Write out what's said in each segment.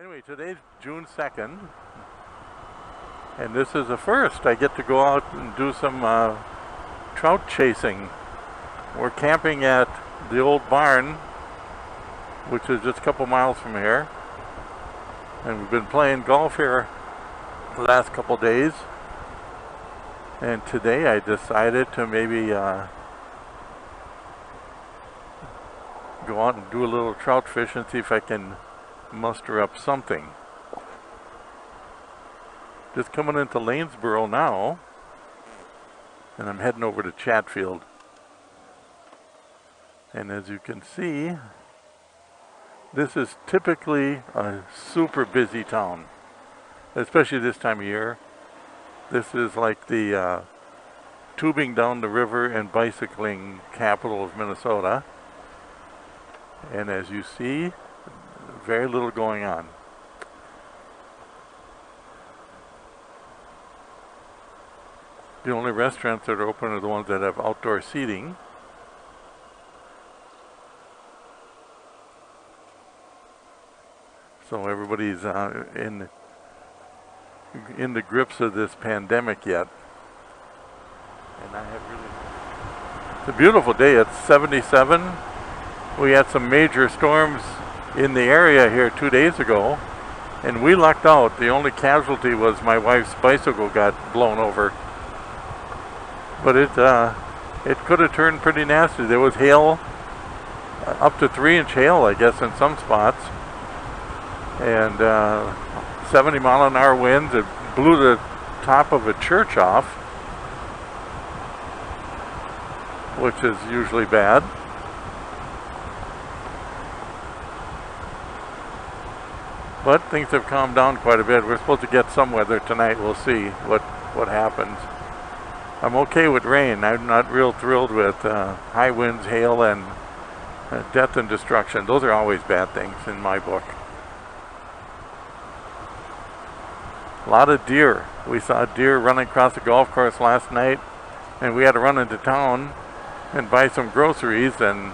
Anyway, today's June 2nd, and this is a first. I get to go out and do some trout chasing. We're camping at the old barn, which is just a couple miles from here. And we've been playing golf here the last couple days. And today I decided to maybe go out and do a little trout fish and see if I can muster up something. Just coming into Lanesboro now, and I'm heading over to Chatfield. And as you can see, this is typically a super busy town, especially this time of year. This is like the tubing down the river and bicycling capital of Minnesota. And as you see, very little going on. The only restaurants that are open are the ones that have outdoor seating. So everybody's in the grips of this pandemic yet. And I have really... It's a beautiful day. It's 77. We had some major storms in the area here 2 days ago, and we lucked out. The only casualty was my wife's bicycle got blown over. But it could have turned pretty nasty. There was hail, up to 3-inch hail, I guess, in some spots. And 70-mile-an-hour winds. It blew the top of a church off, which is usually bad. But things have calmed down quite a bit. We're supposed to get some weather tonight. We'll see what happens. I'm okay with rain. I'm not real thrilled with high winds, hail, and death and destruction. Those are always bad things in my book. A lot of deer. We saw deer running across the golf course last night, and we had to run into town and buy some groceries, and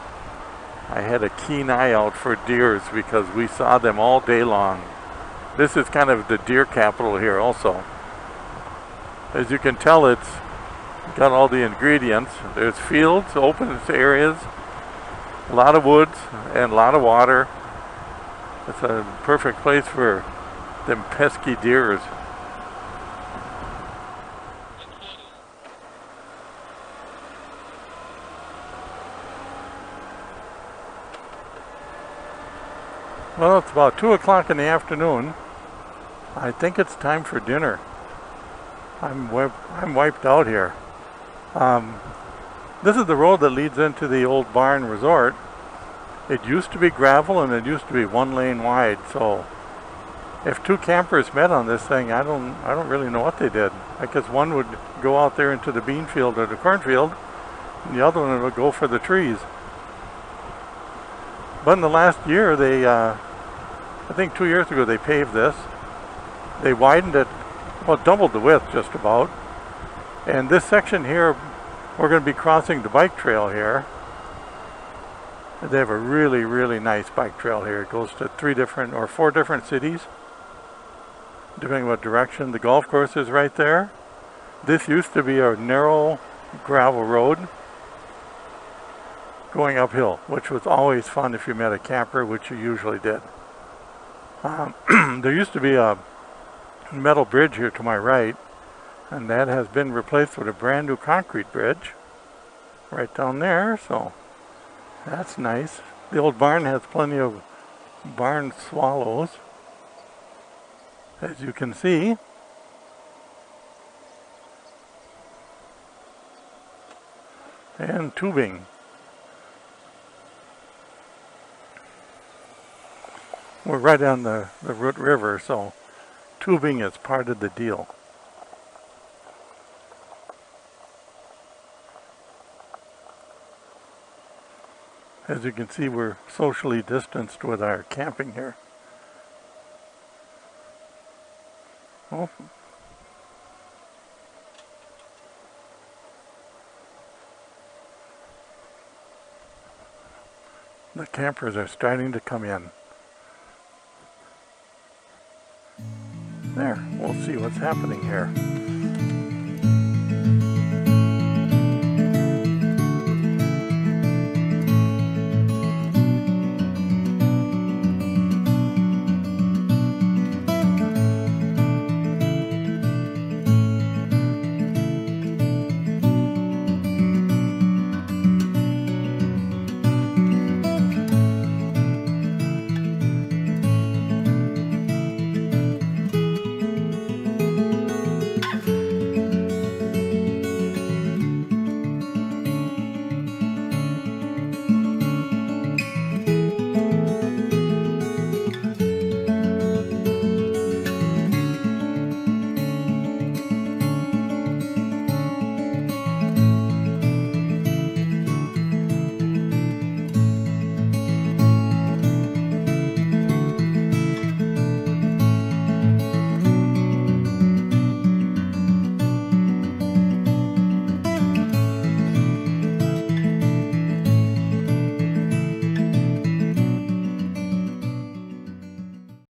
I had a keen eye out for deers because we saw them all day long. This is kind of the deer capital here also. As you can tell, it's got all the ingredients. There's fields, open areas, a lot of woods, and a lot of water. It's a perfect place for them pesky deers. Well, it's about 2 o'clock in the afternoon. I think it's time for dinner. I'm wiped out here. This is the road that leads into the old barn resort. It used to be gravel and it used to be 1 lane wide. So if 2 campers met on this thing, I don't really know what they did. I guess one would go out there into the bean field or the cornfield, and the other one would go for the trees. But in the last year, they, I think 2 years ago, they paved this. They widened it, well, doubled the width just about. And this section here, we're going to be crossing the bike trail here. They have a really, really nice bike trail here. It goes to 4 different cities, depending on what direction. The golf course is right there. This used to be a narrow gravel road going uphill, which was always fun if you met a camper, which you usually did. There used to be a metal bridge here to my right, and that has been replaced with a brand new concrete bridge right down there, so that's nice. The old barn has plenty of barn swallows, as you can see. And tubing. We're right on the Root River, so tubing is part of the deal. As you can see, we're socially distanced with our camping here. Oh. The campers are starting to come in. There, we'll see what's happening here.